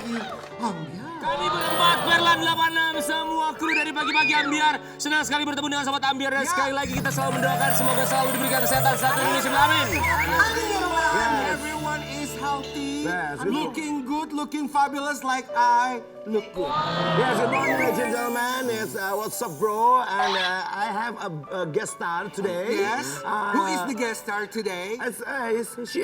Vicky Ambiar. Kami berempat Berlan 86 semua kru dari Pagi-Pagi Ambiar. Senang sekali bertemu dengan Sobat Ambiar dan sekali lagi kita selalu mendoakan semoga selalu diberikan kesehatan satu Indonesia. Amin. Everyone is healthy, Yes, looking good, looking fabulous like I look good. Yes, good morning, ladies and gentlemen. Yes, what's up, bro? And I have a guest star today. Yes. Who is the guest star today? She's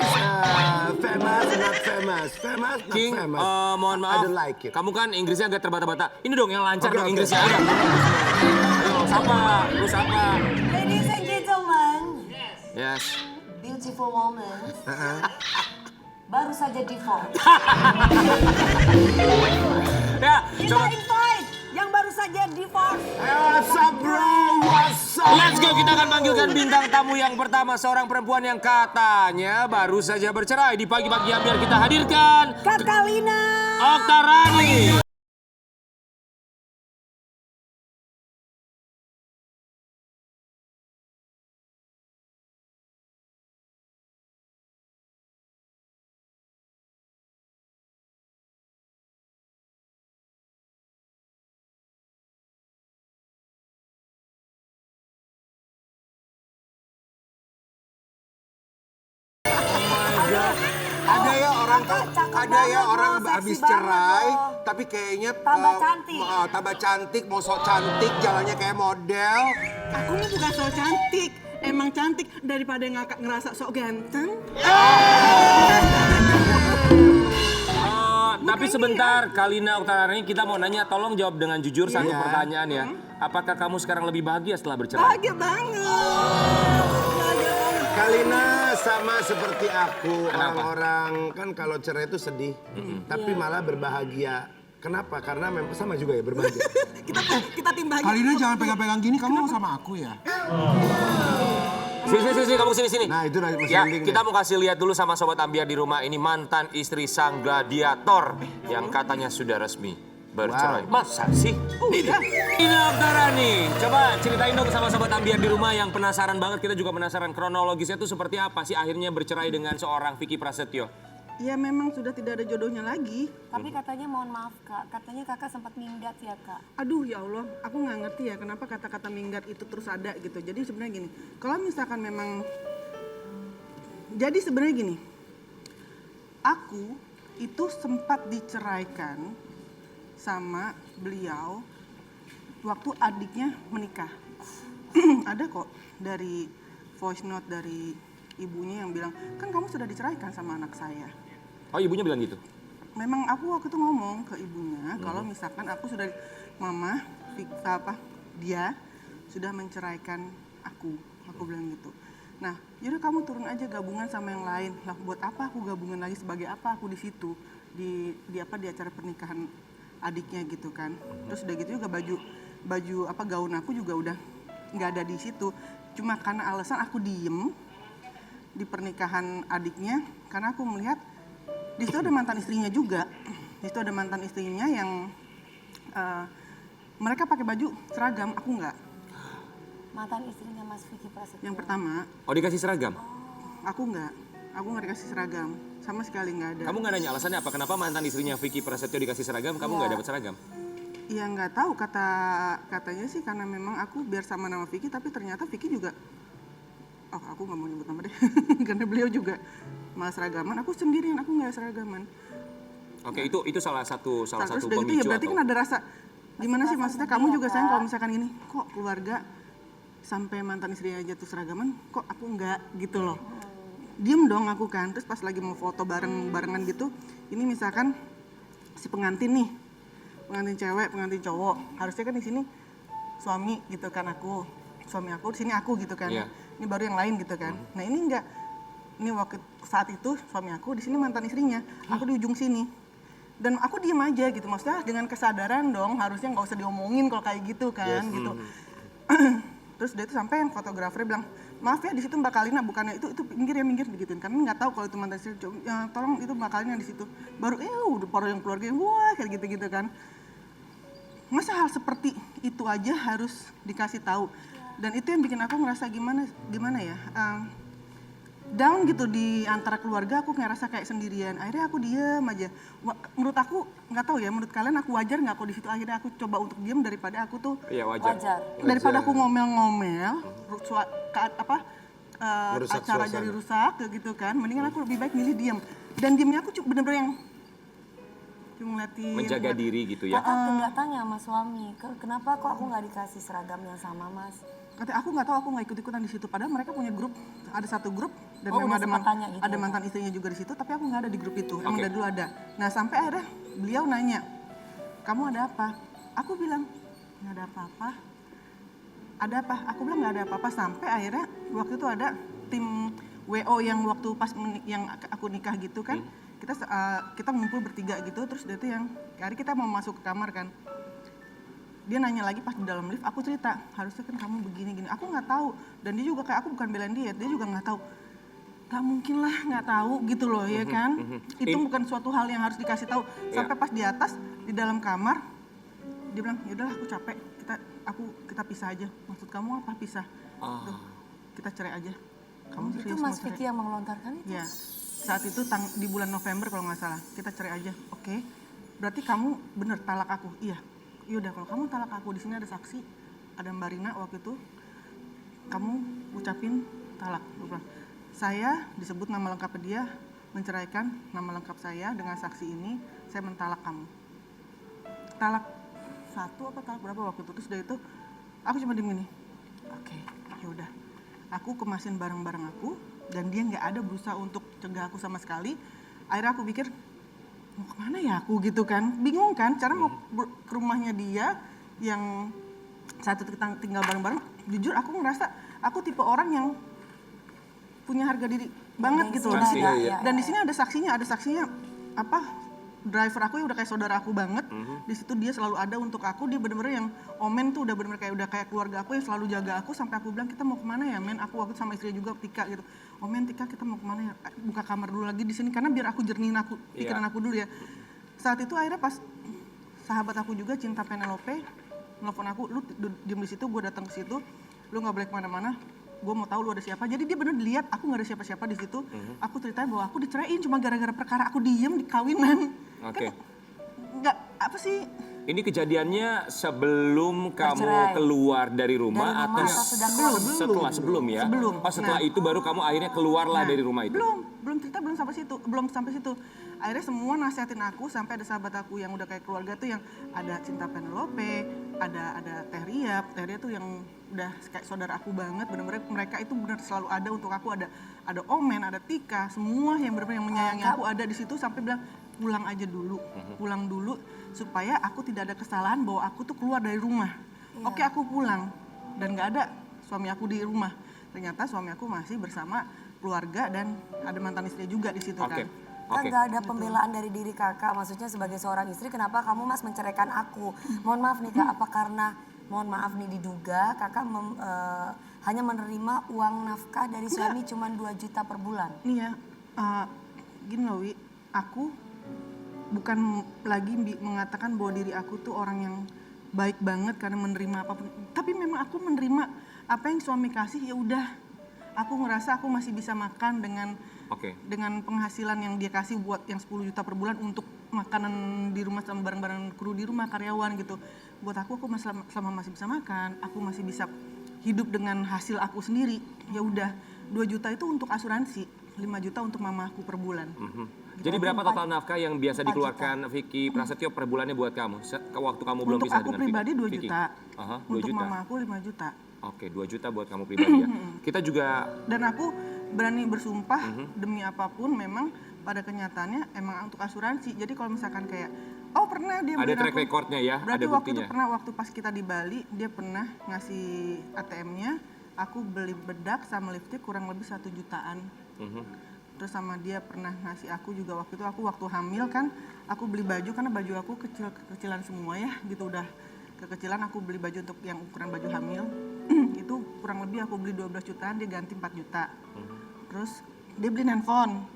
famous, not famous. Famous, not King, famous. mohon maaf. I don't like it. Kamu kan Inggrisnya agak terbata-bata. Ini dong yang lancar Oke, dong oke. Inggrisnya. Ayo, sapa, lu sapa. Ladies and gentlemen, Yes. beautiful woman, baru saja divorce. Ya, Kita coba. invite yang baru saja divorce. Hey, what's up, bro? What's up? Let's go, kita akan panggilkan bintang tamu yang pertama. Seorang perempuan yang katanya baru saja bercerai. Di Pagi-Pagi Ambiar kita hadirkan Kak Kalina. Oktarani. Ada ya orang, Cakep ada ya banget orang loh, seksi habis banget cerai, loh. tapi kayaknya Tambah cantik. tambah cantik, mau sok cantik, jalannya kayak model. Aku mah bukan sok cantik, emang cantik daripada ngakak ngerasa sok ganteng. Tapi sebentar, Kalina Oktarani, kita mau nanya, tolong jawab dengan jujur satu Iya. pertanyaan ya. Apakah kamu sekarang lebih bahagia setelah bercerai? Bahagia banget. Bahagia banget. Kalina sama seperti aku. Kenapa? Orang-orang kan kalau cerai itu sedih, tapi malah berbahagia. Kenapa? Karena memang sama juga ya berbahagia. Kita tim bahagia. Kalina jangan pegang-pegang gini, kamu mau sama aku ya? Sini, kamu sini. Nah, itu masih Ya, mending kita deh. mau kasih lihat dulu sama Sobat Ambiar di rumah. Ini mantan istri sang gladiator yang katanya sudah resmi bercerai. Masa sih? Ini. Kalina Oktarani, coba ceritain dong sama Sobat Ambiar di rumah yang penasaran banget. Kita juga penasaran kronologisnya itu seperti apa sih akhirnya bercerai dengan seorang Vicky Prasetyo. Ya memang sudah tidak ada jodohnya lagi. Tapi katanya mohon maaf Kak, katanya kakak sempat minggat ya Kak. Aduh ya Allah, aku nggak ngerti ya kenapa kata-kata minggat itu terus ada gitu. Jadi sebenarnya gini, kalau misalkan memang, jadi sebenarnya gini, aku itu sempat diceraikan sama beliau waktu adiknya menikah. Ada kok dari voice note dari ibunya yang bilang, kan kamu sudah diceraikan sama anak saya. Oh, ibunya bilang gitu? Memang aku waktu itu ngomong ke ibunya kalau misalkan aku sudah mama dia sudah menceraikan aku bilang gitu. Nah, yaudah kamu turun aja gabungan sama yang lain. Lah buat apa aku gabungan lagi, sebagai apa aku di situ di acara pernikahan adiknya gitu kan. Terus udah gitu juga baju gaun aku juga udah nggak ada di situ. Cuma karena alasan aku diem di pernikahan adiknya karena aku melihat di situ ada mantan istrinya juga. Di situ ada mantan istrinya yang mereka pakai baju seragam, aku nggak. Mantan istrinya Mas Vicky Prasetyo. Yang pertama, Oh, dikasih seragam? aku nggak dikasih seragam, sama sekali nggak ada. Kamu nggak nanya alasannya apa? Kenapa mantan istrinya Vicky Prasetyo dikasih seragam, kamu nggak dapat seragam? Ya nggak tahu katanya sih karena memang aku biar sama nama Vicky, tapi ternyata Vicky juga, oh aku nggak mau nyebut nama deh, karena beliau juga malah seragaman, aku sendirian, aku nggak seragaman. Oke, itu salah satu Terus udah gitu pemicu ya berarti atau? kan ada rasa, gimana sih maksudnya kamu sedih ya, juga sayang Kak. kalau misalkan ini, kok keluarga sampai mantan istrinya aja tuh seragaman, kok aku nggak gitu loh. Diem dong aku kan, terus pas lagi mau foto barengan gitu, ini misalkan si pengantin nih, pengantin cewek, pengantin cowok, harusnya kan di sini suami gitu kan suami aku, di sini aku gitu kan. Iya. Ini baru yang lain gitu kan. Nah ini enggak, ini waktu saat itu suami aku di sini mantan istrinya, aku di ujung sini. Dan aku diem aja gitu, maksudnya dengan kesadaran dong, harusnya nggak usah diomongin kalau kayak gitu kan gitu. Terus dia itu sampai yang fotografer bilang, maaf ya di situ Mbak Kalina, bukannya itu minggir digituin. Kami nggak tahu kalau itu mantan istri, ya, tolong itu Mbak Kalina di situ. Baru udah baru yang keluarga wah kayak gitu kan. Masa hal seperti itu aja harus dikasih tahu. Dan itu yang bikin aku ngerasa gimana ya. down gitu di antara keluarga, aku ngerasa kayak sendirian. Akhirnya aku diem aja. Menurut aku nggak tahu ya, menurut kalian aku wajar nggak aku di situ? Akhirnya aku coba untuk diem daripada aku tuh Iya wajar. Wajar. daripada aku ngomel-ngomel, Merusak acara suasana. jadi rusak gitu kan. Mendingan aku lebih baik milih diem. Dan diemnya aku bener-bener yang cuma ngeliatin. Menjaga diri gitu ya. Kakak nggak tanya sama suami, kenapa kok aku nggak dikasih seragam yang sama mas? Kata aku nggak tahu, aku nggak ikut-ikutan di situ. Padahal mereka punya grup, ada satu grup dan Oh, memang udah sempat tanya gitu ada ya? mantan istrinya juga di situ. Tapi aku nggak ada di grup itu. Emang Oke. dari dulu ada. Nah sampai akhirnya beliau nanya, kamu ada apa? Aku bilang nggak ada apa-apa. Ada apa? Aku bilang nggak ada apa-apa. Sampai akhirnya waktu itu ada tim WO yang waktu pas yang aku nikah gitu kan. Kita ngumpul bertiga gitu. Terus dia tuh yang hari kita mau masuk ke kamar kan. Dia nanya lagi pas di dalam lift, aku cerita, harusnya kan kamu begini-gini. Aku nggak tahu, dan dia juga kayak aku bukan belain dia juga nggak tahu. Gak mungkin lah nggak tahu gitu loh ya kan. Itu bukan suatu hal yang harus dikasih tahu. Sampai pas di atas, di dalam kamar, dia bilang, yaudahlah aku capek, kita pisah aja. Maksud kamu apa pisah? Tuh, kita cerai aja. Kamu Itu serius mau Mas cerai? Vicky yang melontarkan itu? Ya, saat itu di bulan November kalau nggak salah, kita cerai aja. Oke, berarti kamu bener talak aku? Iya. Yaudah kalau kamu talak aku, di sini ada saksi, ada Mbak Rina waktu itu, kamu ucapin talak. Gue bilang, saya disebut nama lengkap dia, menceraikan nama lengkap saya dengan saksi ini, saya mentalak kamu. Talak 1 apa talak berapa waktu itu? Terus dari itu, aku cuma diem gini, oke, yaudah. Aku kemasin barang-barang aku, dan dia nggak ada berusaha untuk cegah aku sama sekali. Akhirnya aku pikir, mau kemana ya aku gitu kan, bingung kan, cara mau ke rumahnya dia yang saat itu kita tinggal bareng-bareng. Jujur aku ngerasa aku tipe orang yang punya harga diri banget gitu loh di sini. Dan di sini ada saksinya apa, driver aku yang udah kayak saudara aku banget. Di situ dia selalu ada untuk aku, dia bener-bener yang Omen tuh udah bener-bener kayak keluarga aku yang selalu jaga aku. Sampai aku bilang, kita mau kemana ya men, aku waktu sama istri juga Tika gitu, Omen Tika kita mau kemana ya, buka kamar dulu lagi di sini karena biar aku jernihin pikiran aku dulu ya. Saat itu akhirnya pas sahabat aku juga Cinta Penelope nelfon aku, lu diem di situ, gue datang ke situ, lu nggak boleh kemana-mana, gue mau tahu lu ada siapa. Jadi dia bener lihat aku nggak ada siapa-siapa di situ. Aku ceritain bahwa aku diceraiin cuma gara-gara perkara aku diem di kawinan. Oke. Kan nggak apa sih. Ini kejadiannya sebelum kamu Bercerai. keluar dari rumah, Dari rumah atau atau sudah keluar? sebelum ya? Sebelum. Oh, setelah itu baru kamu akhirnya keluarlah dari rumah itu? Belum cerita, belum sampai situ. Akhirnya semua nasihatin aku, sampai ada sahabat aku yang udah kayak keluarga tuh, yang ada Cinta Penelope, ada Teh Ria tuh yang udah kayak saudara aku banget, bener-bener mereka itu bener selalu ada untuk aku, ada Omen, ada Tika, semua yang bener-bener yang menyayangi aku ada di situ, sampai bilang pulang aja dulu, pulang dulu supaya aku tidak ada kesalahan bahwa aku tuh keluar dari rumah. Oke, aku pulang dan nggak ada suami aku di rumah. Ternyata suami aku masih bersama keluarga dan ada mantan istri juga di situ Oke. kan. Kan gak ada pembelaan dari diri kakak, maksudnya sebagai seorang istri, kenapa kamu mas menceraikan aku? Mohon maaf nih kak, apa karena, mohon maaf nih diduga kakak hanya menerima uang nafkah dari suami cuma 2 juta per bulan? Nih ya, gini loh Wi, aku bukan lagi mengatakan bahwa diri aku tuh orang yang baik banget karena menerima apapun. Tapi memang aku menerima apa yang suami kasih, ya udah. Aku ngerasa aku masih bisa makan dengan penghasilan yang dia kasih buat yang 10 juta per bulan untuk makanan di rumah sama barang-barang kru di rumah, karyawan gitu. Buat aku selama masih bisa makan, aku masih bisa hidup dengan hasil aku sendiri. Ya udah, 2 juta itu untuk asuransi, 5 juta untuk mama aku per bulan. Jadi berapa total nafkah yang biasa dikeluarkan Vicky Prasetyo per bulannya buat kamu? Waktu kamu belum Untuk pisah aku dengan pribadi 2 Vicky? juta. Aha, 2 Untuk juta. mama aku 5 juta. Oke, 2 juta buat kamu pribadi ya. Kita juga Dan aku berani bersumpah demi apapun, memang pada kenyataannya emang untuk asuransi. Jadi kalau misalkan kayak, oh pernah dia ada beliin track aku, recordnya ya, berarti ada waktu itu buktinya. pernah, waktu pas kita di Bali, dia pernah ngasih ATM-nya, aku beli bedak sama lipstick kurang lebih 1 jutaan. Terus sama dia pernah ngasih aku juga waktu itu, aku waktu hamil kan, aku beli baju karena baju aku kecilan semua ya, gitu udah kekecilan, aku beli baju untuk yang ukuran baju hamil. Itu kurang lebih aku beli 12 jutaan, dia ganti 4 juta. Terus dia beli handphone,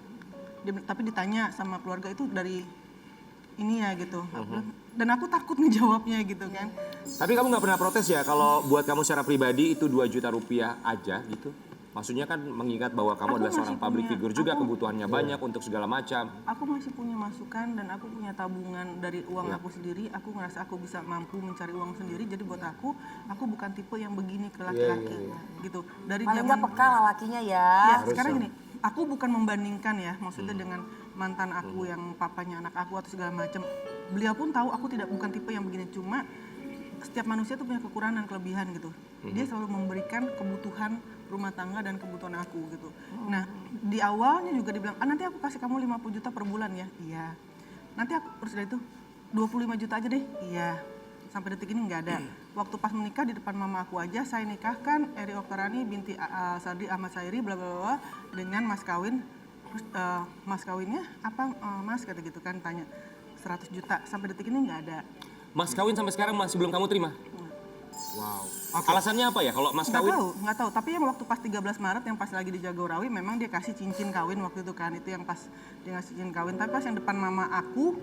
tapi ditanya sama keluarga itu dari ini ya gitu. Dan aku takut ngejawabnya gitu kan. Tapi kamu nggak pernah protes ya kalau buat kamu secara pribadi itu 2 juta rupiah aja gitu? Maksudnya kan mengingat bahwa kamu Aku adalah seorang masih public punya- figure juga, aku- kebutuhannya banyak untuk segala macam. Aku masih punya masukan dan aku punya tabungan dari uang Ya. aku sendiri. Aku ngerasa aku bisa mampu mencari uang sendiri. Jadi buat aku bukan tipe yang begini ke laki-laki gitu. Dari Paling nggak peka lah lakinya ya. Ya, sekarang gini, aku bukan membandingkan ya, maksudnya dengan mantan aku yang papanya anak aku atau segala macam. Beliau pun tahu aku bukan tipe yang begini, cuma setiap manusia tuh punya kekurangan dan kelebihan gitu. Dia selalu memberikan kebutuhan rumah tangga dan kebutuhan aku gitu. Nah, di awalnya juga dibilang, nanti aku kasih kamu 50 juta per bulan ya. Iya. Nanti aku terus dari itu 25 juta aja deh. Iya. Sampai detik ini nggak ada. Waktu pas menikah di depan mama aku aja, saya nikahkan Eri Oktarani binti Sardi Ahmad Sairi bla bla bla dengan mas kawin. Terus mas kawinnya apa mas kata gitu kan, tanya 100 juta. Sampai detik ini nggak ada. Mas kawin sampai sekarang masih belum kamu terima? Wow. Alasannya apa ya kalau mas kawin? Nggak tahu. Tapi yang waktu pas 13 Maret yang pas lagi di Jagorawi memang dia kasih cincin kawin waktu itu kan. Itu yang pas dia ngasih cincin kawin. Tapi pas yang depan mama aku,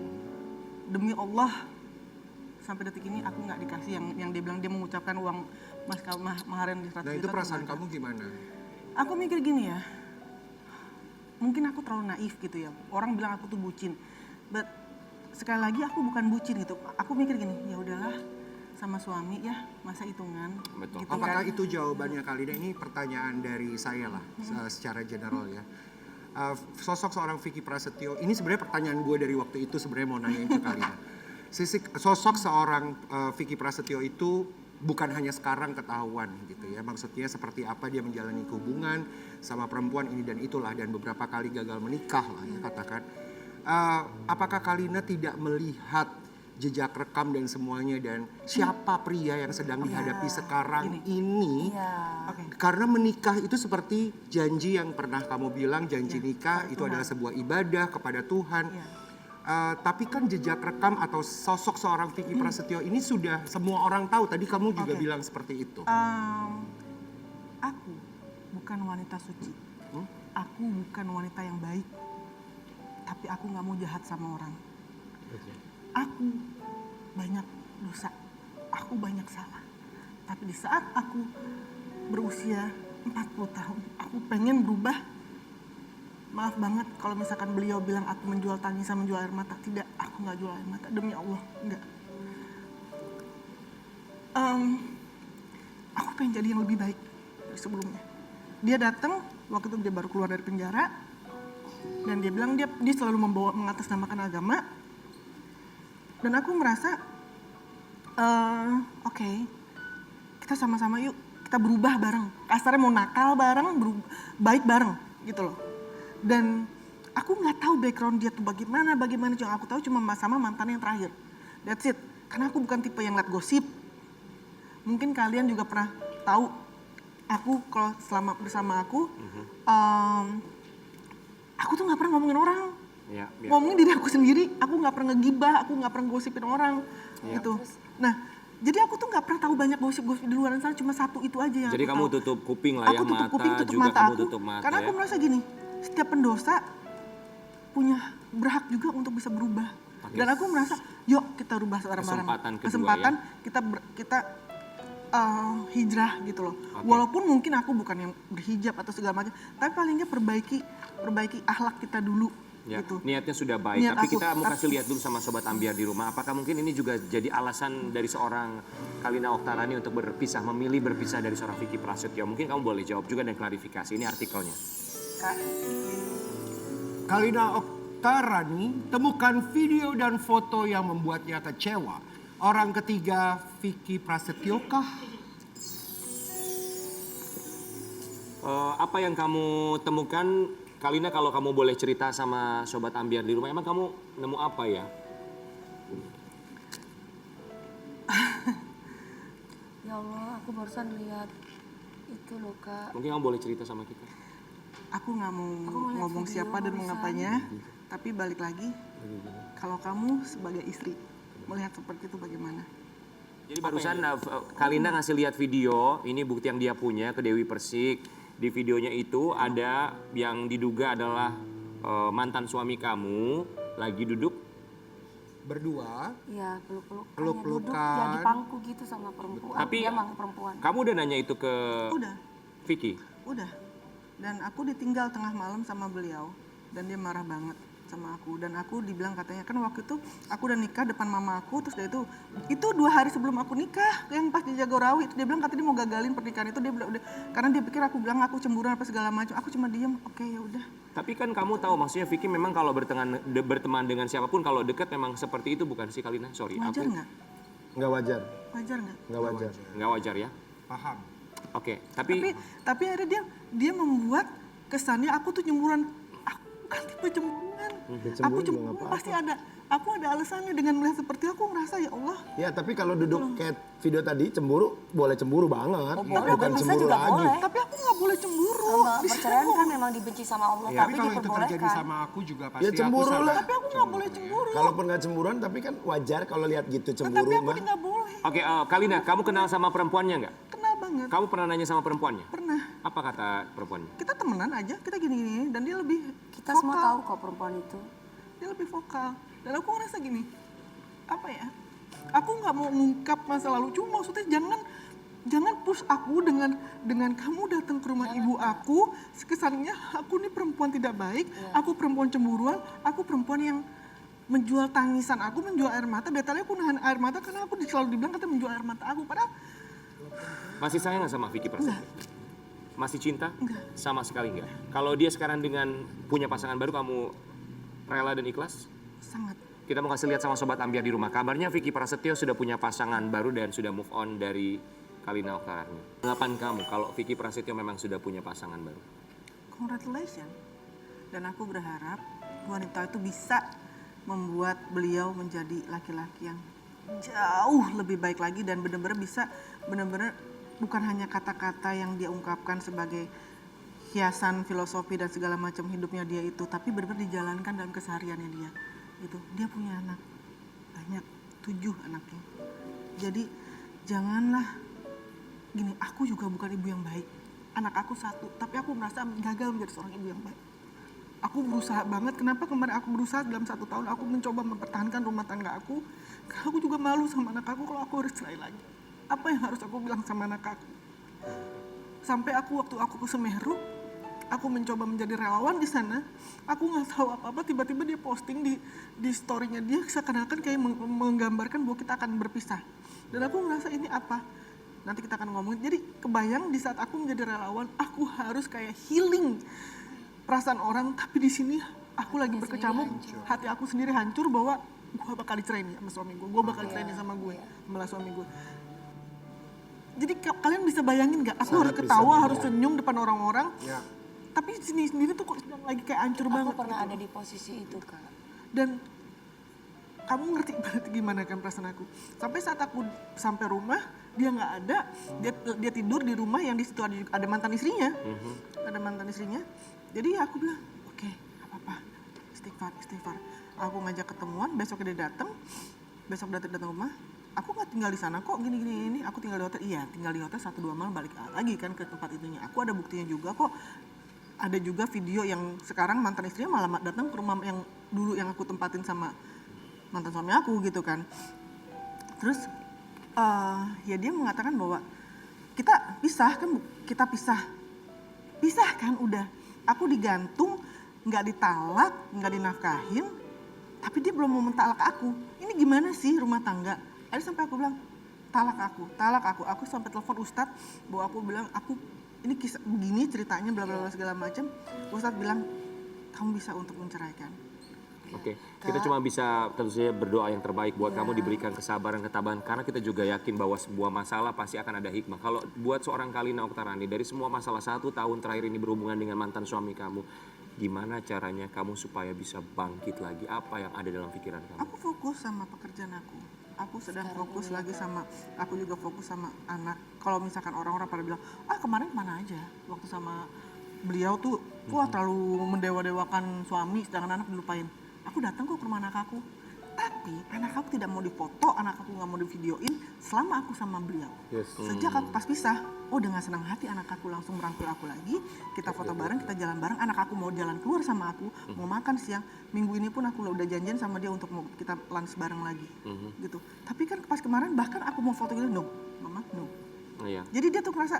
demi Allah sampai detik ini aku nggak dikasih yang dia bilang dia mengucapkan uang mas kawin maharan di 100 Nah juta. itu tuh perasaan nggak ada. kamu gimana? Aku mikir gini ya, mungkin aku terlalu naif gitu ya. Orang bilang aku tuh bucin, but sekali lagi aku bukan bucin gitu. Aku mikir gini, ya udahlah sama suami ya masa hitungan. Betul. Gitu Apakah kan. itu jawabannya Kalina? Ini pertanyaan dari saya lah, secara general ya. Sosok seorang Vicky Prasetyo, ini sebenarnya pertanyaan gue dari waktu itu sebenarnya mau nanyain ke Kalina. Sosok seorang Vicky Prasetyo itu bukan hanya sekarang ketahuan gitu ya. Maksudnya seperti apa dia menjalani hubungan sama perempuan ini dan itulah, dan beberapa kali gagal menikah lah ya katakan. Apakah Kalina tidak melihat jejak rekam dan semuanya, dan siapa pria yang sedang dihadapi sekarang ini? Iya. Karena menikah itu seperti janji yang pernah kamu bilang, janji nikah itu adalah sebuah ibadah kepada Tuhan. Tapi kan jejak rekam atau sosok seorang Vicky Prasetyo ini sudah semua orang tahu. Tadi kamu juga bilang seperti itu. Aku bukan wanita suci. Aku bukan wanita yang baik. Tapi aku nggak mau jahat sama orang. Aku banyak dosa. Aku banyak salah. Tapi di saat aku berusia 40 tahun, aku pengen berubah. Maaf banget kalau misalkan beliau bilang aku menjual tangisan, menjual air mata. Tidak, aku nggak jual air mata. Demi Allah, enggak. Aku pengen jadi yang lebih baik dari sebelumnya. Dia datang, waktu itu dia baru keluar dari penjara. Dan dia bilang dia selalu mengatasnamakan agama. Dan aku merasa, oke, kita sama-sama yuk, kita berubah bareng. Kasarnya mau nakal bareng, baik bareng gitu loh. Dan aku nggak tahu background dia tuh bagaimana yang aku tahu cuma sama mantan yang terakhir. That's it. Karena aku bukan tipe yang liat gosip. Mungkin kalian juga pernah tahu aku kalau selama bersama aku tuh nggak pernah ngomongin orang. Ya, Ngomongin diri aku sendiri, aku nggak pernah ngegibah, aku nggak pernah gosipin orang gitu. Nah, jadi aku tuh nggak pernah tahu banyak gosip-gosip di luar sana, cuma satu itu aja yang Jadi aku kamu tahu. tutup kuping lah ya, Aku tutup mata kuping, tutup juga mata kamu aku, tutup mata karena ya. aku merasa gini, setiap pendosa punya berhak juga untuk bisa berubah. Dan aku merasa, yuk kita rubah bareng-bareng. Kesempatan kedua Kesempatan kita hijrah gitu loh. Walaupun mungkin aku bukan yang berhijab atau segala macam, tapi paling nggak perbaiki akhlak kita dulu. Ya, Gitu. niatnya sudah baik, Niat tapi aku, kita mau kasih lihat dulu sama Sobat Ambiar di rumah. Apakah mungkin ini juga jadi alasan dari seorang Kalina Oktarani untuk memilih berpisah dari seorang Vicky Prasetyo? Mungkin kamu boleh jawab juga dan klarifikasi, ini artikelnya. Kalina Oktarani temukan video dan foto yang membuatnya kecewa. Orang ketiga Vicky Prasetyo kah? Apa yang kamu temukan, Kalina, kalau kamu boleh cerita sama Sobat Ambiar di rumah, emang kamu nemu apa ya? Ya Allah, aku barusan lihat itu loh Kak. Mungkin kamu boleh cerita sama kita. Aku nggak mau lihat ngomong video siapa dan barusan. mengapanya, tapi balik lagi, kalau kamu sebagai istri melihat seperti itu bagaimana? Jadi barusan Kalina ngasih lihat video, ini bukti yang dia punya ke Dewi Persik. Di videonya itu ada yang diduga adalah mantan suami kamu lagi duduk. Berdua. Iya, peluk-pelukan. Peluk-pelukan. Duduk jadi pangku gitu sama perempuan. Tapi Dia emang perempuan. kamu udah nanya itu ke Udah, Vicky? udah. Dan aku ditinggal tengah malam sama beliau dan dia marah banget sama aku dan aku dibilang katanya kan waktu itu aku udah nikah depan mama aku terus dia itu 2 hari sebelum aku nikah yang pas di Jagorawi itu dia bilang katanya dia mau gagalin pernikahan itu dia bilang udah karena dia pikir aku bilang aku cemburuan apa segala macam aku cuma diem oke ya udah. Tapi kan kamu tahu maksudnya Vicky memang kalau berteman dengan siapapun kalau dekat memang seperti itu bukan sih Kalina? Sorry Wajar aku nggak? Nggak wajar, Wajar nggak? nggak wajar. nggak wajar ya. Paham. Oke, tapi Tapi akhirnya dia membuat kesannya aku tuh cemburuan. Aku bukan tipe cemburuan. Dia Aku cemburu juga nggak cemburuan apa-apa. pasti ada. Aku ada alasannya dengan melihat seperti itu, aku ngerasa ya Allah. Ya tapi kalau duduk kayak video tadi cemburu, boleh cemburu banget. boleh, Bukan bisa cemburu juga lagi. boleh. Tapi aku nggak boleh cemburu. Perceraian kan memang dibenci sama Allah, Tapi tapi kalau itu terjadi diperbolehkan. sama aku juga pasti Ya cemburu aku lah. Tapi aku nggak boleh cemburu. Kalaupun nggak cemburuan, tapi kan wajar kalau lihat gitu Tapi cemburu aku mah. nggak boleh. oke, Kalina, kamu kenal sama perempuannya nggak? Kenal banget. Kamu pernah nanya sama perempuannya? Pernah. Apa kata perempuannya? Kita temenan aja, kita gini-gini dan dia lebih Kita semua vokal. tahu kok perempuan itu. Dia lebih vokal. Dan aku ngerasa gini, apa ya? Aku nggak mau ngungkap masa lalu, cuma maksudnya jangan push aku dengan kamu datang ke rumah ibu aku, kesannya aku nih perempuan tidak baik, aku perempuan cemburuan, aku perempuan yang menjual tangisan aku, menjual air mata. Detailnya aku nahan air mata karena aku selalu dibilang katanya menjual air mata aku. Padahal Masih sayang nggak sama Vicky Prasetyo? Masih cinta? Sama sekali nggak. Kalau dia sekarang dengan punya pasangan baru, kamu rela dan ikhlas? sangat. Kita mau kasih lihat sama Sobat Ambiar di rumah. Kabarnya Vicky Prasetyo sudah punya pasangan baru dan sudah move on dari Kalina Oktarani. Tanggapan kamu kalau Vicky Prasetyo memang sudah punya pasangan baru? Congratulations. Dan aku berharap wanita itu bisa membuat beliau menjadi laki-laki yang jauh lebih baik lagi dan benar-benar bisa benar-benar bukan hanya kata-kata yang dia ungkapkan sebagai hiasan filosofi dan segala macam hidupnya dia itu, tapi benar-benar dijalankan dalam kesehariannya dia. Gitu. Dia punya anak banyak, 7 anaknya. Jadi janganlah gini, aku juga bukan ibu yang baik. Anak aku 1, tapi aku merasa gagal menjadi seorang ibu yang baik. Aku berusaha banget, kenapa kemarin aku berusaha dalam 1 tahun aku mencoba mempertahankan rumah tangga aku. Karena aku juga malu sama anak aku kalau aku harus cerai lagi. Apa yang harus aku bilang sama anak aku? Sampai waktu aku ke Semeru, aku mencoba menjadi relawan di sana. Aku nggak tahu apa-apa, tiba-tiba dia posting di story-nya dia seakan-akan kayak menggambarkan bahwa kita akan berpisah. Dan aku ngerasa ini apa? Nanti kita akan ngomongin. Jadi kebayang di saat aku menjadi relawan, aku harus kayak healing perasaan orang. Tapi di sini aku lagi berkecamuk, hati aku sendiri hancur bahwa gue bakal dicerai nih sama suami gue bakal dicerai nih sama gue, sama suami gue. Jadi kalian bisa bayangin nggak? Aku harus ketawa, harus senyum depan orang-orang. Ya. Tapi sendiri tuh kok sedang lagi kayak hancur Aku banget. pernah gitu. ada di posisi itu, Kak. Dan kamu ngerti banget gimana kan perasaan aku. Sampai saat aku sampai rumah, dia nggak ada. Dia tidur di rumah yang di situ ada mantan istrinya. Ada mantan istrinya. Jadi aku bilang, oke, nggak apa-apa. Istighfar. Aku ngajak ketemuan, besok dia datang. Besok datang rumah. Aku nggak tinggal di sana kok, gini. Aku tinggal di hotel. Iya, tinggal di hotel 1-2 malam balik lagi kan ke tempat itunya. Aku ada buktinya juga kok. Ada juga video yang sekarang mantan istrinya malah datang ke rumah yang dulu yang aku tempatin sama mantan suami aku gitu kan. Terus ya dia mengatakan bahwa kita pisah kan udah. Aku digantung, nggak ditalak, nggak dinafkahin, tapi dia belum mau mentalak aku. Ini gimana sih rumah tangga? Ada sampai aku bilang talak aku. Aku sampai telepon Ustadz bahwa aku bilang ini kisah begini ceritanya bla bla bla segala macam. Ustadz bilang kamu bisa untuk menceraikan. Oke, kita cuma bisa tentu saja berdoa yang terbaik buat kamu, diberikan kesabaran, ketabahan, karena kita juga yakin bahwa sebuah masalah pasti akan ada hikmah. Kalau buat seorang Kalina Oktarani, dari semua masalah 1 tahun terakhir ini berhubungan dengan mantan suami kamu, gimana caranya kamu supaya bisa bangkit lagi? Apa yang ada dalam pikiran kamu? Aku fokus sama pekerjaan aku. Aku sedang fokus lagi sama, aku juga fokus sama anak. Kalau misalkan orang-orang pada bilang, kemarin kemana aja? Waktu sama beliau tuh, wah terlalu mendewa-dewakan suami, sedangkan anak dilupain. Aku datang kok ke rumah anak aku. Tapi anak aku tidak mau difoto, anak aku nggak mau divideoin selama aku sama beliau. Sejak aku pas pisah, dengan senang hati anak aku langsung merangkul aku lagi. Kita foto bareng, kita jalan bareng. Anak aku mau jalan keluar sama aku, mau makan siang. Minggu ini pun aku udah janjian sama dia untuk mau kita lunch bareng lagi, gitu. Tapi kan pas kemarin bahkan aku mau foto gitu, no, mama, no. Iya. Jadi dia tuh ngerasa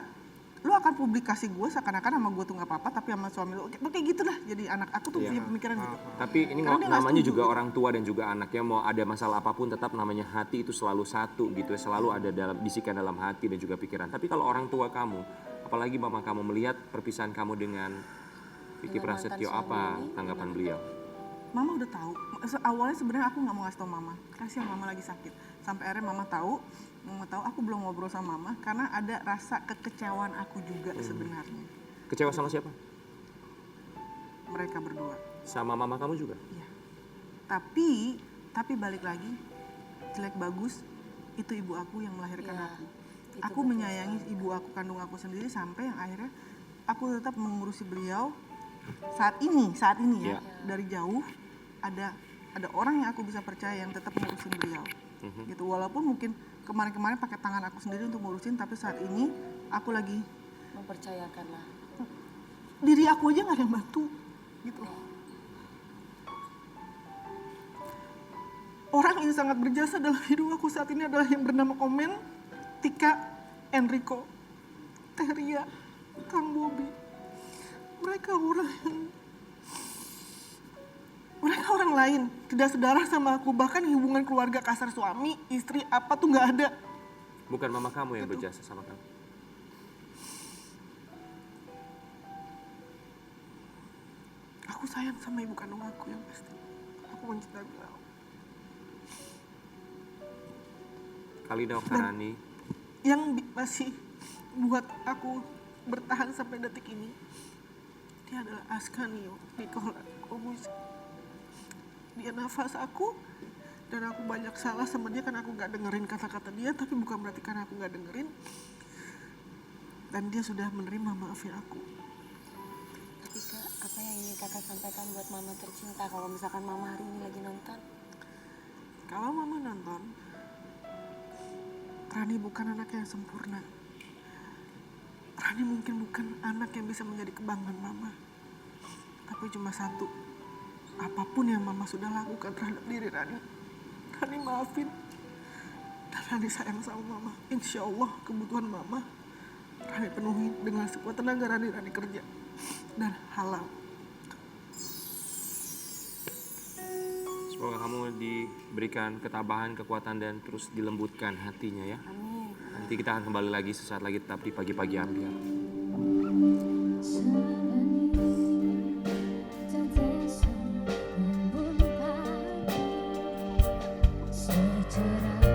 lu akan publikasi gue seakan-akan sama gue tuh nggak apa-apa, tapi sama suami lu kayak gitu lah. Jadi anak aku tuh punya pemikiran gitu. Tapi ini Karena dia nggak namanya setuju, juga gitu. orang tua dan juga anaknya mau ada masalah apapun tetap namanya hati itu selalu satu gitu ya. Selalu ada dalam bisikan dalam hati dan juga pikiran. Tapi kalau orang tua kamu, apalagi mama kamu melihat perpisahan kamu dengan Vicky Dengan mantan Prasetyo, suami apa ini, tanggapan beliau? Mama udah tahu. Awalnya sebenarnya aku nggak mau ngasih tau mama, kasihan mama lagi sakit. Sampai akhirnya mama tahu aku belum ngobrol sama mama karena ada rasa kekecewaan aku juga sebenarnya. Kecewa sama siapa? Mereka berdua. Sama mama kamu juga? Iya. Tapi balik lagi, jelek bagus itu ibu aku yang melahirkan Iya, aku. itu Aku betul menyayangi ibu aku kandung aku sendiri sampai yang akhirnya aku tetap mengurusi beliau saat ini ya, Iya. dari jauh ada orang yang aku bisa percaya yang tetap ngurusin beliau. Gitu, walaupun mungkin kemarin-kemarin pakai tangan aku sendiri untuk ngurusin, tapi saat ini aku lagi Mempercayakan lah. diri aku aja nggak ada yang bantu gitu. Orang yang sangat berjasa dalam hidup aku saat ini adalah yang bernama Komen, Tika, Enrico, Teria, Kang Bobi. Mereka orang lain, tidak sedarah sama aku, bahkan hubungan keluarga kasar suami, istri apa tuh nggak ada. Bukan mama kamu yang berjasa sama kamu? Aku sayang sama ibu kandung aku yang pasti. Aku mencintai beliau. Kalina Oktarani, Yang masih buat aku bertahan sampai detik ini, dia adalah Askanio Nicola Komus. Dia nafas aku, dan aku banyak salah sama dia kan aku nggak dengerin kata-kata dia, tapi bukan berarti karena aku nggak dengerin. Dan dia sudah menerima maafin aku. Tapi Kak, apa yang ingin kakak sampaikan buat mama tercinta kalau misalkan mama hari ini lagi nonton? Kalau mama nonton, Rani bukan anak yang sempurna. Rani mungkin bukan anak yang bisa menjadi kebanggaan mama. Tapi cuma satu, apapun yang mama sudah lakukan terhadap diri Rani, Rani maafin. Dan Rani sayang sama mama. Insya Allah kebutuhan mama, Rani penuhi dengan sekuat tenaga Rani kerja. Dan halal. semoga kamu diberikan ketabahan, kekuatan, dan terus dilembutkan hatinya ya. Amin. Nanti kita akan kembali lagi sesaat lagi tetap di Pagi-Pagi Ambiar. Sejenis membuka secerah